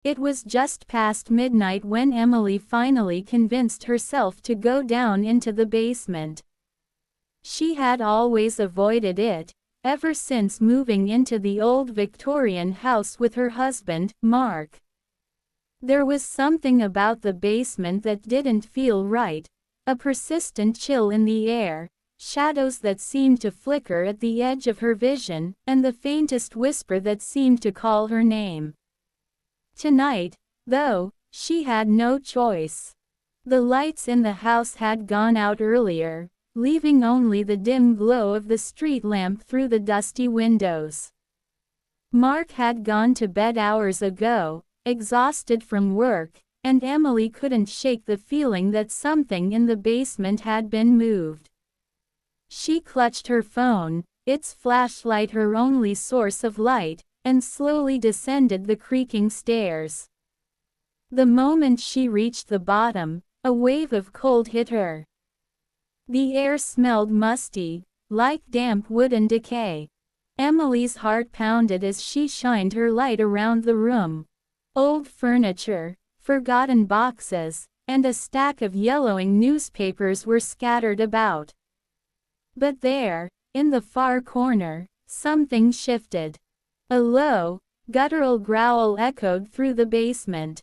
It was just past midnight when Emily finally convinced herself to go down into the basement. She had always avoided it, ever since moving into the old Victorian house with her husband, Mark. There was something about the basement that didn't feel right, a persistent chill in the air, shadows that seemed to flicker at the edge of her vision, and the faintest whisper that seemed to call her name. Tonight, though, she had no choice. The lights in the house had gone out earlier, leaving only the dim glow of the street lamp through the dusty windows. Mark had gone to bed hours ago, exhausted from work, and Emily couldn't shake the feeling that something in the basement had been moved. She clutched her phone, its flashlight her only source of light, and slowly descended the creaking stairs. The moment she reached the bottom, a wave of cold hit her. The air smelled musty, like damp wood and decay. Emily's heart pounded as she shined her light around the room. Old furniture, forgotten boxes, and a stack of yellowing newspapers were scattered about. But there, in the far corner, something shifted. A low, guttural growl echoed through the basement.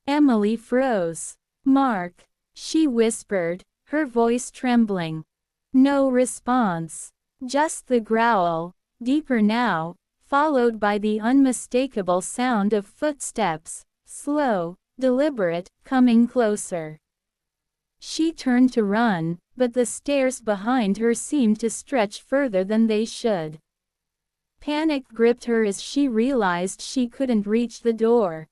Emily froze. "Mark," she whispered, her voice trembling. No response. Just the growl, deeper now, followed by the unmistakable sound of footsteps, slow, deliberate, coming closer. She turned to run, but the stairs behind her seemed to stretch further than they should. Panic gripped her as she realized she couldn't reach the door.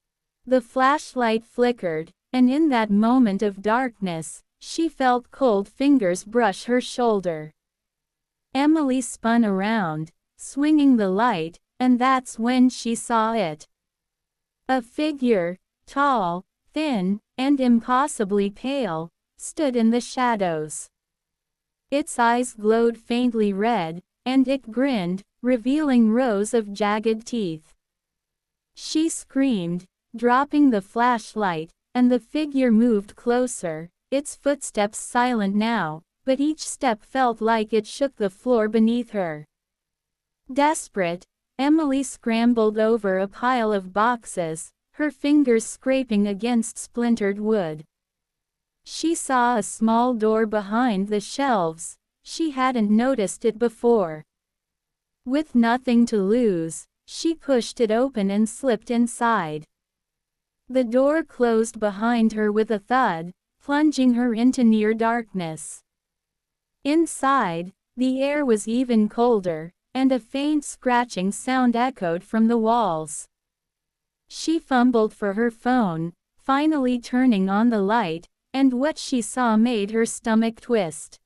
The flashlight flickered, and in that moment of darkness, she felt cold fingers brush her shoulder. Emily spun around, swinging the light, and that's when she saw it. A figure, tall, thin, and impossibly pale, stood in the shadows. Its eyes glowed faintly red, and it grinned, revealing rows of jagged teeth. She screamed, dropping the flashlight, and the figure moved closer, its footsteps silent now, but each step felt like it shook the floor beneath her. Desperate, Emily scrambled over a pile of boxes, her fingers scraping against splintered wood. She saw a small door behind the shelves. She hadn't noticed it before. With nothing to lose, she pushed it open and slipped inside. The door closed behind her with a thud, plunging her into near darkness. Inside, the air was even colder, and a faint scratching sound echoed from the walls. She fumbled for her phone, finally turning on the light, and what she saw made her stomach twist.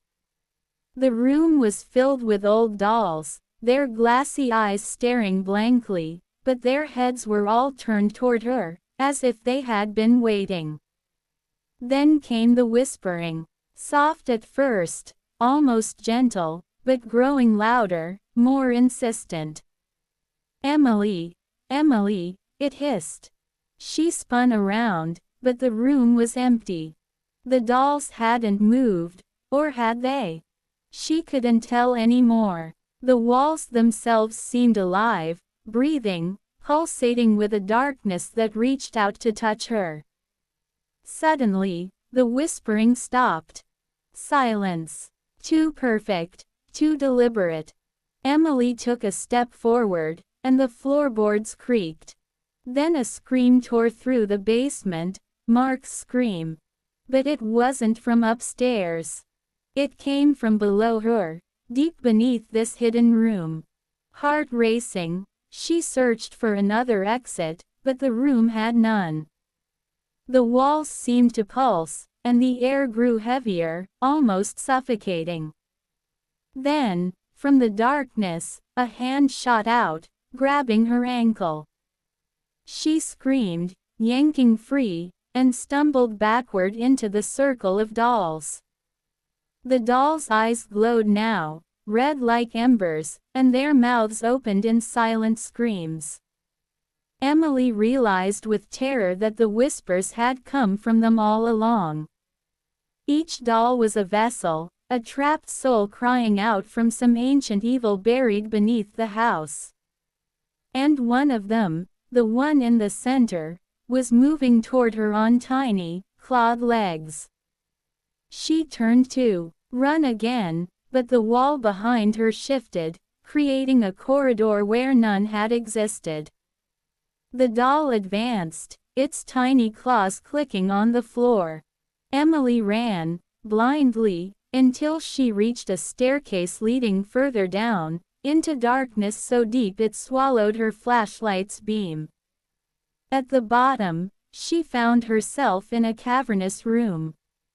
The room was filled with old dolls, their glassy eyes staring blankly, but their heads were all turned toward her, as if they had been waiting. Then came the whispering, soft at first, almost gentle, but growing louder, more insistent. "Emily, Emily," it hissed. She spun around, but the room was empty. The dolls hadn't moved, or had they? She couldn't tell anymore. The walls themselves seemed alive, breathing, pulsating with a darkness that reached out to touch her. Suddenly, the whispering stopped. Silence. Too perfect, too deliberate. Emily took a step forward, and the floorboards creaked. Then a scream tore through the basement, Mark's scream. But it wasn't from upstairs. It came from below her, deep beneath this hidden room. Heart racing, she searched for another exit, but the room had none. The walls seemed to pulse, and the air grew heavier, almost suffocating. Then, from the darkness, a hand shot out, grabbing her ankle. She screamed, yanking free, and stumbled backward into the circle of dolls. The dolls' eyes glowed now, red like embers, and their mouths opened in silent screams. Emily realized with terror that the whispers had come from them all along. Each doll was a vessel, a trapped soul crying out from some ancient evil buried beneath the house. And one of them, the one in the center, was moving toward her on tiny, clawed legs. She turned to run again, but the wall behind her shifted, creating a corridor where none had existed. The doll advanced, its tiny claws clicking on the floor. Emily ran, blindly, until she reached a staircase leading further down, into darkness so deep it swallowed her flashlight's beam. At the bottom, she found herself in a cavernous room.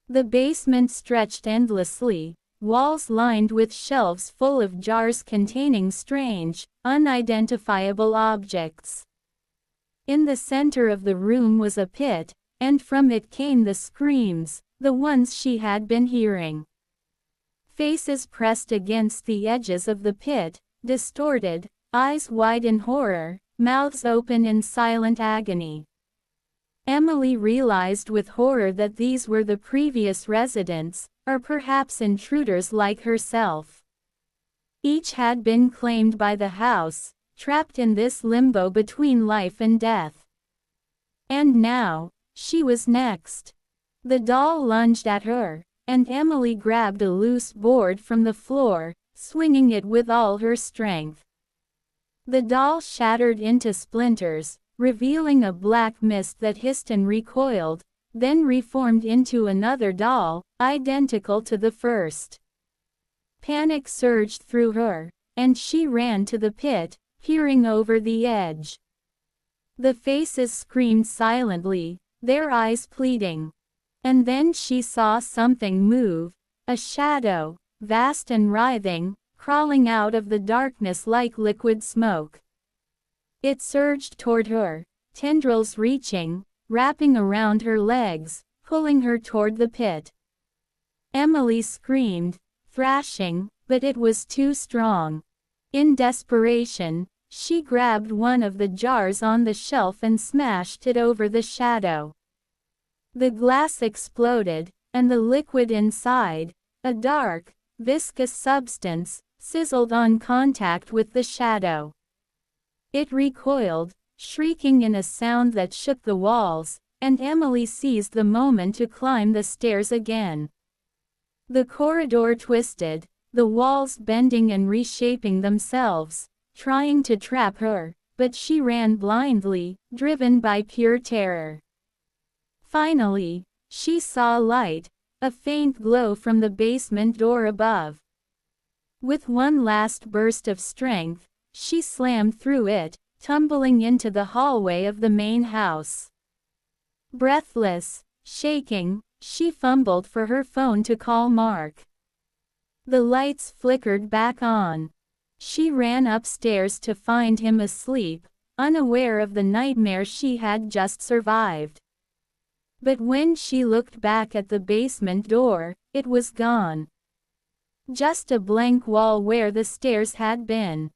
The basement stretched endlessly, walls lined with shelves full of jars containing strange, unidentifiable objects. In the center of the room was a pit, and from it came the screams, the ones she had been hearing. Faces pressed against the edges of the pit, distorted, eyes wide in horror, mouths open in silent agony. Emily realized with horror that these were the previous residents, or perhaps intruders like herself. Each had been claimed by the house, trapped in this limbo between life and death. And now, she was next. The doll lunged at her, and Emily grabbed a loose board from the floor, swinging it with all her strength. The doll shattered into splinters, revealing a black mist that hissed and recoiled, then reformed into another doll, identical to the first. Panic surged through her, and she ran to the pit, peering over the edge. The faces screamed silently, their eyes pleading. And then she saw something move, a shadow, vast and writhing, crawling out of the darkness like liquid smoke. It surged toward her, tendrils reaching, wrapping around her legs, pulling her toward the pit. Emily screamed, thrashing, but it was too strong. In desperation, she grabbed one of the jars on the shelf and smashed it over the shadow. The glass exploded, and the liquid inside, a dark, viscous substance, sizzled on contact with the shadow. It recoiled, shrieking in a sound that shook the walls, and Emily seized the moment to climb the stairs again. The corridor twisted, the walls bending and reshaping themselves, trying to trap her, but she ran blindly, driven by pure terror. Finally, she saw light, a faint glow from the basement door above. With one last burst of strength, she slammed through it, tumbling into the hallway of the main house. Breathless, shaking, she fumbled for her phone to call Mark. The lights flickered back on. She ran upstairs to find him asleep, unaware of the nightmare she had just survived. But when she looked back at the basement door, it was gone. Just a blank wall where the stairs had been.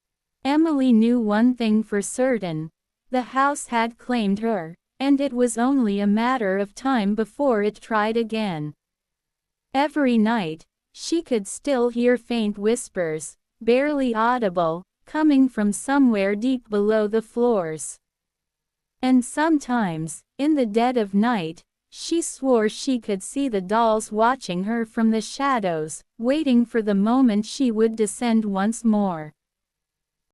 Emily knew one thing for certain. The house had claimed her, and it was only a matter of time before it tried again. Every night, she could still hear faint whispers, barely audible, coming from somewhere deep below the floors. And sometimes, in the dead of night, she swore she could see the dolls watching her from the shadows, waiting for the moment she would descend once more.